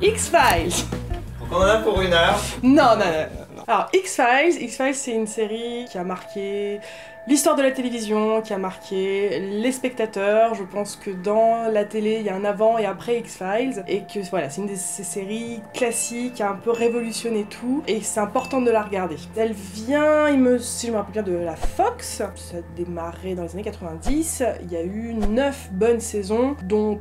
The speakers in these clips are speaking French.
X-Files. On en a pour 1 heure. Non. Alors X-Files c'est une série qui a marqué l'histoire de la télévision, qui a marqué les spectateurs. Je pense que dans la télé, il y a un avant et après X-Files, et que voilà, c'est une de ces séries classiques qui a un peu révolutionné tout, et c'est important de la regarder. Elle vient, si je me rappelle bien, de la Fox. Ça a démarré dans les années 90. Il y a eu 9 bonnes saisons, dont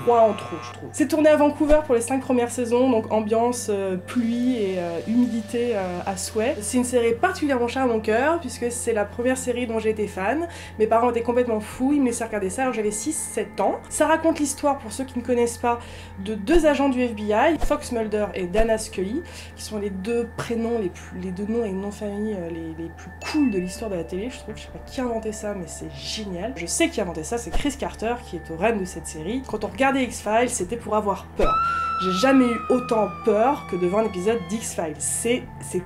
3 en trop, je trouve. C'est tourné à Vancouver pour les 5 premières saisons, donc ambiance pluie et humidité à souhait. C'est une série particulièrement chère à mon cœur, puisque c'est la première série dont j'ai été fan. Mes parents étaient complètement fous, ils me laissaient regarder ça alors j'avais 6-7 ans. Ça raconte l'histoire, pour ceux qui ne connaissent pas, de 2 agents du FBI, Fox Mulder et Dana Scully, qui sont les 2 prénoms, les 2 noms et noms de famille les plus cool de l'histoire de la télé, je trouve. Je sais pas qui a inventé ça, mais c'est génial. Je sais qui a inventé ça, c'est Chris Carter, qui est au rêne de cette série. Quand on regardait X-Files, c'était pour avoir peur. J'ai jamais eu autant peur que devant un épisode d'X-Files. C'est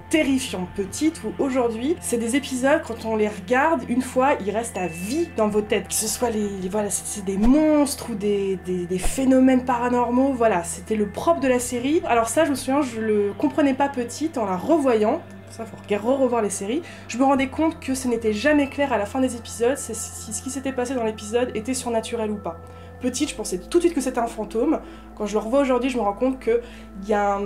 terrifiant. Petite ou aujourd'hui, c'est des épisodes, quand on les regarde une fois, ils restent à vie dans vos têtes. Que ce soit voilà, c'est des monstres ou des phénomènes paranormaux, voilà, c'était le propre de la série. Alors ça, je me souviens, je le comprenais pas petite en la revoyant. Ça, faut revoir les séries. Je me rendais compte que ce n'était jamais clair à la fin des épisodes si ce qui s'était passé dans l'épisode était surnaturel ou pas. Petite, je pensais tout de suite que c'était un fantôme. Quand je le revois aujourd'hui, je me rends compte qu'il y a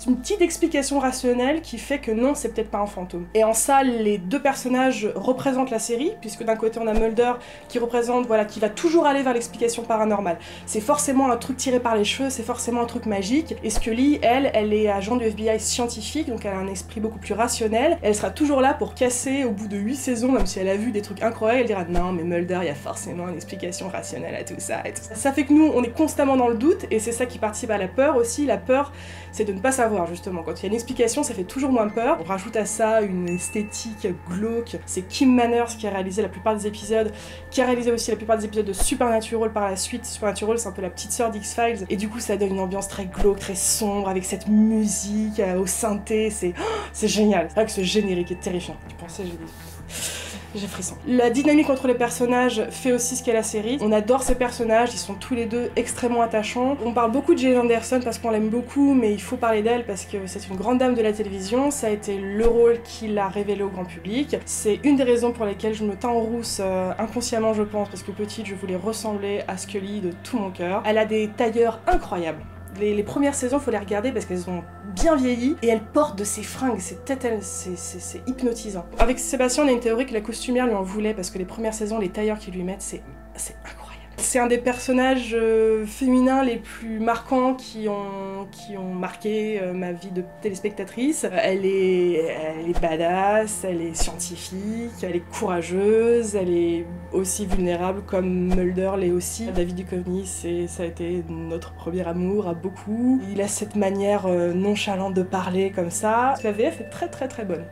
une petite explication rationnelle qui fait que non, c'est peut-être pas un fantôme. Et en ça, les 2 personnages représentent la série, puisque d'un côté on a Mulder qui représente, voilà, qui va toujours aller vers l'explication paranormale. C'est forcément un truc tiré par les cheveux, c'est forcément un truc magique. Et Scully, elle est agent du FBI scientifique, donc elle a un esprit beaucoup plus rationnel. Elle sera toujours là pour casser au bout de 8 saisons, même si elle a vu des trucs incroyables, elle dira non, mais Mulder, il y a forcément une explication rationnelle à tout ça et tout ça. Ça fait que nous, on est constamment dans le doute, et c'est ça qui participe à la peur aussi. La peur, c'est de ne pas savoir, justement. Quand il y a une explication, ça fait toujours moins peur. On rajoute à ça une esthétique glauque. C'est Kim Manners qui a réalisé la plupart des épisodes, qui a réalisé aussi la plupart des épisodes de Supernatural par la suite. Supernatural, c'est un peu la petite sœur d'X-Files, et du coup, ça donne une ambiance très glauque, très sombre, avec cette musique au synthé. C'est génial. C'est vrai que ce générique est terrifiant. Tu pensais, j'ai frisson. La dynamique entre les personnages fait aussi ce qu'est la série. On adore ces personnages, ils sont tous les 2 extrêmement attachants. On parle beaucoup de Gillian Anderson parce qu'on l'aime beaucoup, mais il faut parler d'elle parce que c'est une grande dame de la télévision. Ça a été le rôle qui l'a révélé au grand public. C'est une des raisons pour lesquelles je me teins en rousse inconsciemment, je pense, parce que petite, je voulais ressembler à Scully de tout mon cœur. Elle a des tailleurs incroyables. Les premières saisons, faut les regarder parce qu'elles ont bien vieilli, et elle porte de ses fringues, c'est hypnotisant. Avec Sébastien, on a une théorie que la costumière lui en voulait parce que les premières saisons, les tailleurs qu'ils lui mettent, c'est incroyable. C'est un des personnages féminins les plus marquants qui ont marqué ma vie de téléspectatrice. Elle est badass, elle est scientifique, elle est courageuse, elle est aussi vulnérable comme Mulder l'est aussi. David Duchovny, ça a été notre premier amour à beaucoup. Il a cette manière nonchalante de parler comme ça. La VF est très très très bonne.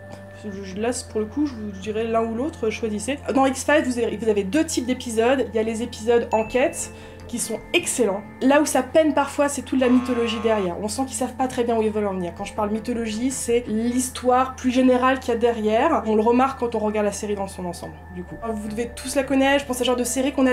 Là, pour le coup, je vous dirais l'un ou l'autre, choisissez. Dans X-Files, vous avez 2 types d'épisodes. Il y a les épisodes enquête, qui sont excellents. Là où ça peine parfois, c'est toute la mythologie derrière. On sent qu'ils savent pas très bien où ils veulent en venir. Quand je parle mythologie, c'est l'histoire plus générale qu'il y a derrière. On le remarque quand on regarde la série dans son ensemble, du coup. Vous devez tous la connaître, je pense à ce genre de série qu'on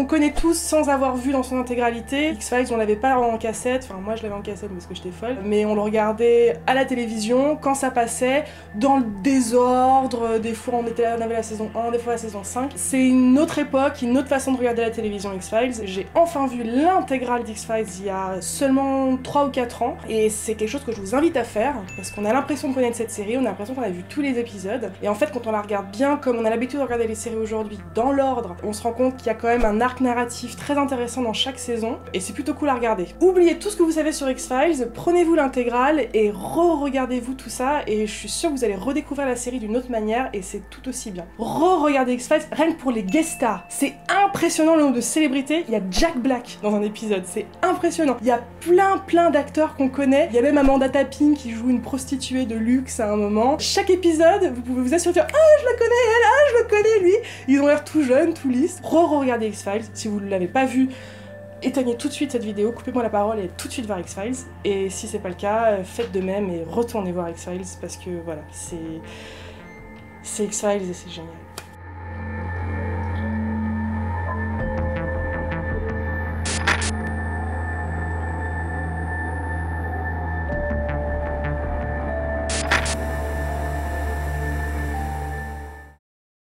connaît tous sans avoir vu dans son intégralité. X-Files, on l'avait pas en cassette, enfin moi je l'avais en cassette parce que j'étais folle, mais on le regardait à la télévision, quand ça passait, dans le désordre, des fois on avait la saison 1, des fois la saison 5. C'est une autre époque, une autre façon de regarder la télévision X-Files. J'ai enfin vu l'intégrale d'X-Files il y a seulement 3 ou 4 ans, et c'est quelque chose que je vous invite à faire, parce qu'on a l'impression de connaître cette série, on a l'impression qu'on a vu tous les épisodes, et en fait quand on la regarde bien, comme on a l'habitude de regarder les séries aujourd'hui, dans l'ordre, on se rend compte qu'il y a quand même un arc narratif très intéressant dans chaque saison, et c'est plutôt cool à regarder. Oubliez tout ce que vous savez sur X-Files, prenez-vous l'intégrale, et re-regardez-vous tout ça, et je suis sûre que vous allez redécouvrir la série d'une autre manière, et c'est tout aussi bien. Re-regardez X-Files, rien que pour les guest stars, c'est impressionnant le nombre de célébrités. Il y a Jack Black dans un épisode, c'est impressionnant. Il y a plein d'acteurs qu'on connaît. Il y a même Amanda Tapping qui joue une prostituée de luxe à un moment. Chaque épisode, vous pouvez vous assurer de dire ah je la connais elle, ah je le connais lui. Ils ont l'air tout jeunes, tout lisses. Re-regardez X-Files. Si vous ne l'avez pas vu, éteignez tout de suite cette vidéo, coupez-moi la parole et tout de suite voir X-Files. Et si c'est pas le cas, faites de même et retournez voir X-Files parce que voilà, c'est X-Files et c'est génial.